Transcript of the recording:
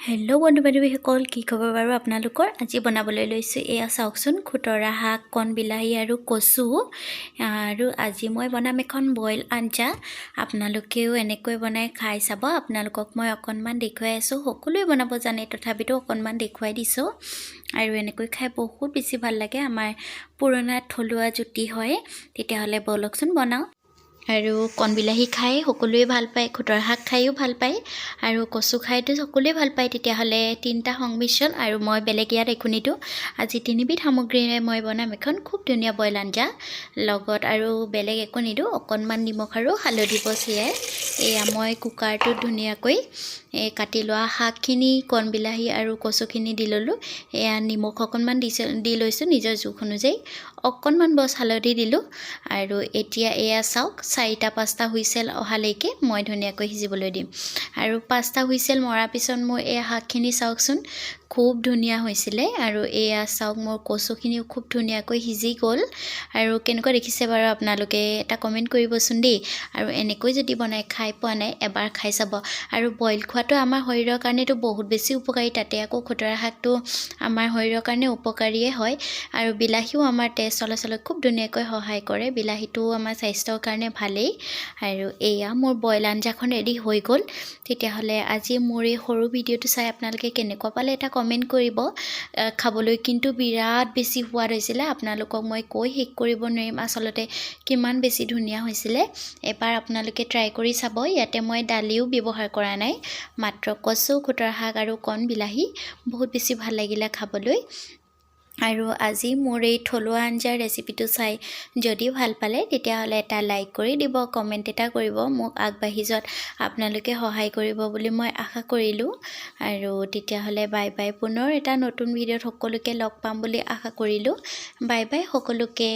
Hello' বন্ধু বান্ধৱীসকল, কি খবৰ বাৰু আপোনালোকৰ? আজি বনাবলৈ লৈছোঁ এয়া চাওকচোন, খুতৰা শাক, কণ বিলাহী আৰু কচু। আৰু আজি মই বনাম এখন বইল আঞ্জা। আপোনালোকেও এনেকৈ বনাই খাই চাব। আপোনালোকক মই অকণমান দেখুৱাই আছোঁ। সকলোৱে বনাব জানে, তথাপিতো অকণমান দেখুৱাই দিছোঁ। আৰু এনেকৈ খাই বহুত বেছি ভাল লাগে। আমাৰ পুৰণা থলুৱা জুতি হয়। তেতিয়াহ'লে ব'লকচোন বনাওঁ। আৰু কণ বিলাহী খাই সকলোৱে ভাল পায়, খুতৰা শাক খায়ো ভাল পায়, আৰু কচু খাইতো সকলোৱে ভাল পায়। তেতিয়াহ'লে তিনিটা সংমিশ্ৰণ, আৰু মই বেলেগ ইয়াত একো নিদিওঁ। আজি তিনিবিধ সামগ্ৰীৰে মই বনাম এখন খুব ধুনীয়া বইল আঞ্জা। লগত আৰু বেলেগ একো নিদিওঁ, অকণমান নিমখ আৰু হালধি পচিয়াই এয়া মই কুকাৰটোত ধুনীয়াকৈ কাটি লোৱা শাকখিনি, কণ বিলাহী আৰু কচুখিনি দি ল'লোঁ। এয়া নিমখ অকণমান দি লৈছোঁ নিজৰ জোখ অনুযায়ী, অকণমান বছ হালধি দিলোঁ। আৰু এতিয়া এয়া চাওক, 4-5টা হুইচেল অহালৈকে মই ধুনীয়াকৈ সিজিবলৈ দিম। আৰু 5টা হুইচেল মৰাৰ পিছত মোৰ এই শাকখিনি চাওকচোন, খুব ধুনীয়া হৈছিলে। আৰু এয়া চাওক, মোৰ কচুখিনিও খুব ধুনীয়াকৈ সিজি গ'ল। আৰু কেনেকুৱা দেখিছে বাৰু আপোনালোকে এটা কমেণ্ট কৰিবচোন দেই। আৰু এনেকৈ যদি বনাই খাই পোৱা নাই, এবাৰ খাই চাব। আৰু বইল খোৱাটো আমাৰ শৰীৰৰ কাৰণেতো বহুত বেছি উপকাৰী। তাতে আকৌ খুতৰা শাকটো আমাৰ শৰীৰৰ কাৰণে উপকাৰীয়ে হয়। আৰু বিলাহীও আমাৰ তেজ চলাচলত খুব ধুনীয়াকৈ সহায় কৰে। বিলাহীটোও আমাৰ স্বাস্থ্যৰ কাৰণে ভালেই। আৰু এয়া মোৰ বইল আঞ্জাখন ৰেডি হৈ গ'ল। তেতিয়াহ'লে আজি মোৰ এই সৰু ভিডিঅ'টো চাই আপোনালোকে কেনেকুৱা পালে এটা কমেণ্ট কৰিব। খাবলৈ কিন্তু বিৰাট বেছি সোৱাদ হৈছিলে। আপোনালোকক মই কৈ শেষ কৰিব নোৱাৰিম আচলতে কিমান বেছি ধুনীয়া হৈছিলে। এবাৰ আপোনালোকে ট্ৰাই কৰি চাব। ইয়াতে মই দালিও ব্যৱহাৰ কৰা নাই, মাত্ৰ কচু, খুতৰা শাক আৰু কণ বিলাহী। বহুত বেছি ভাল লাগিলে খাবলৈ। আৰু আজি মোৰ এই থলুৱা আঞ্জাৰ ৰেচিপিটো চাই যদি ভাল পালে, তেতিয়াহ'লে এটা লাইক কৰি দিব, কমেণ্ট এটা কৰিব। মোক আগবাঢ়ি যোৱাত আপোনালোকে সহায় কৰিব বুলি মই আশা কৰিলোঁ। আৰু তেতিয়াহ'লে বাই বাই। পুনৰ এটা নতুন ভিডিঅ'ত সকলোকে লগ পাম বুলি আশা কৰিলোঁ। বাই বাই সকলোকে।